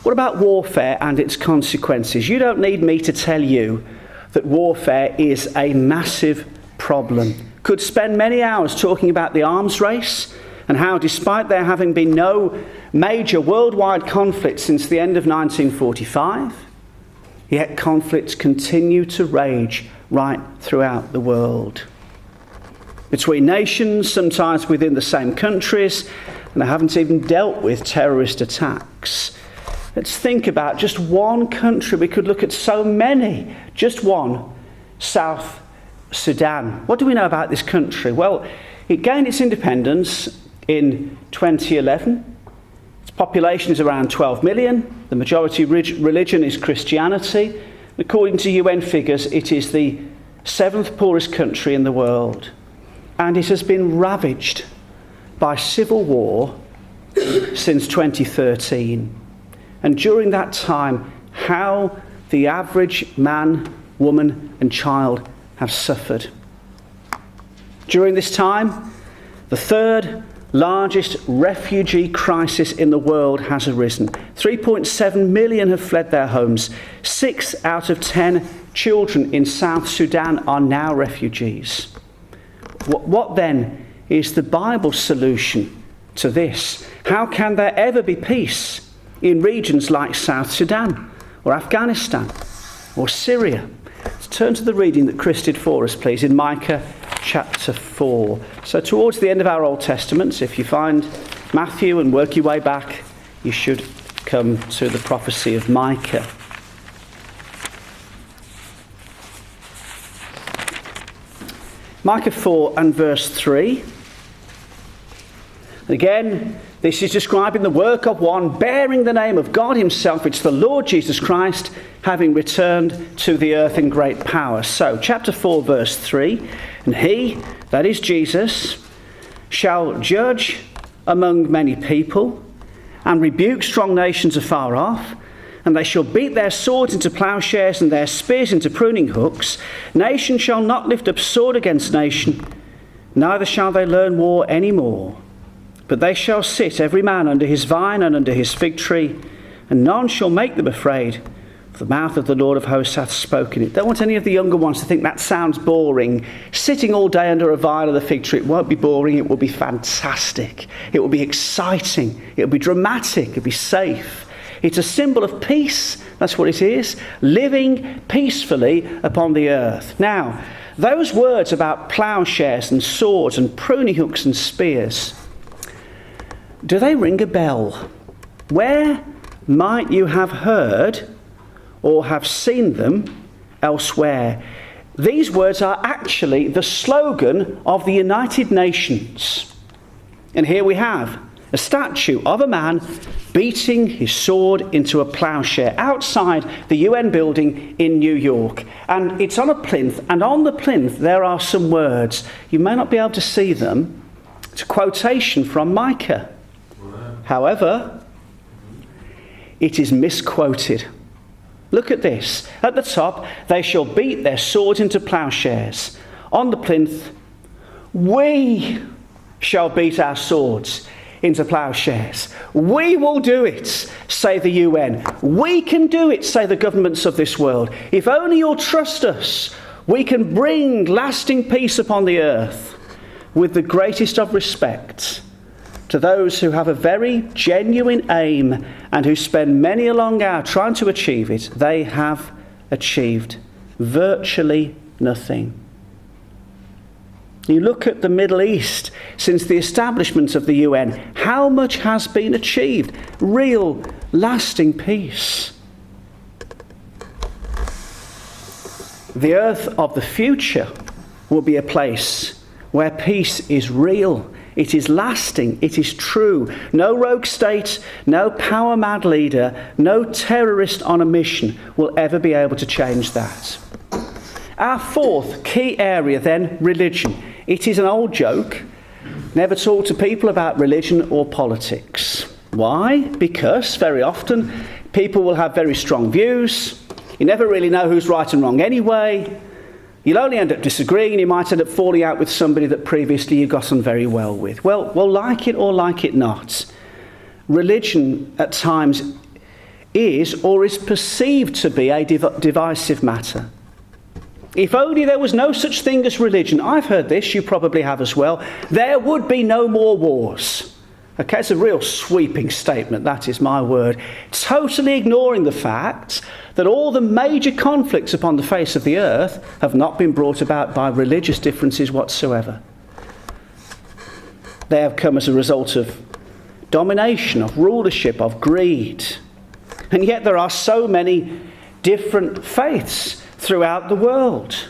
What about warfare and its consequences? You don't need me to tell you that warfare is a massive problem. Could spend many hours talking about the arms race and how, despite there having been no major worldwide conflict since the end of 1945, yet conflicts continue to rage right throughout the world. Between nations, sometimes within the same countries, and I haven't even dealt with terrorist attacks. Let's think about just one country. We could look at so many. Just one, South Sudan. What do we know about this country? Well, it gained its independence in 2011. Its population is around 12 million. The majority religion is Christianity. According to UN figures, it is the 7th poorest country in the world. And it has been ravaged by civil war since 2013. And during that time, how the average man, woman, and child have suffered. During this time, the third largest refugee crisis in the world has arisen. 3.7 million have fled their homes. 6 out of 10 children in South Sudan are now refugees. What then is the Bible's solution to this? How can there ever be peace in regions like South Sudan or Afghanistan or Syria? Let's turn to the reading that Chris did for us, please, in Micah chapter 4. So towards the end of our Old Testament, if you find Matthew and work your way back, you should come to the prophecy of Micah. Micah 4 and verse 3. Again, this is describing the work of one bearing the name of God himself. It's the Lord Jesus Christ, having returned to the earth in great power. So, chapter 4, verse 3. And he, that is Jesus, shall judge among many people and rebuke strong nations afar off. And they shall beat their swords into plowshares and their spears into pruning hooks. Nation shall not lift up sword against nation, neither shall they learn war any more. But they shall sit every man under his vine and under his fig tree, and none shall make them afraid. For the mouth of the Lord of hosts hath spoken it. Don't want any of the younger ones to think that sounds boring. Sitting all day under a vine or the fig tree, it won't be boring, it will be fantastic. It will be exciting, it will be dramatic, it will be safe. It's a symbol of peace, that's what it is, living peacefully upon the earth. Now, those words about plowshares and swords and pruning hooks and spears, do they ring a bell? Where might you have heard or have seen them elsewhere? These words are actually the slogan of the United Nations. And here we have a statue of a man beating his sword into a plowshare outside the UN building in New York. And it's on a plinth, and on the plinth there are some words. You may not be able to see them. It's a quotation from Micah. However, it is misquoted. Look at this. At the top, they shall beat their swords into plowshares. On the plinth, we shall beat our swords into plowshares. We will do it, say the UN. We can do it, say the governments of this world. If only you'll trust us, we can bring lasting peace upon the earth with the greatest of respect to those who have a very genuine aim and who spend many a long hour trying to achieve it. They have achieved virtually nothing. You look at the Middle East since the establishment of the UN, how much has been achieved? Real, lasting peace. The earth of the future will be a place where peace is real, it is lasting, it is true. No rogue state, no power-mad leader, no terrorist on a mission will ever be able to change that. Our fourth key area then, religion. It is an old joke. Never talk to people about religion or politics. Why? Because very often people will have very strong views. You never really know who's right and wrong anyway. You'll only end up disagreeing, and you might end up falling out with somebody that previously you got on very well with. Well, like it or like it not, religion at times is or is perceived to be a divisive matter. If only there was no such thing as religion, I've heard this, you probably have as well, there would be no more wars. Okay, it's a real sweeping statement, that is my word. Totally ignoring the fact that all the major conflicts upon the face of the earth have not been brought about by religious differences whatsoever. They have come as a result of domination, of rulership, of greed. And yet there are so many different faiths throughout the world.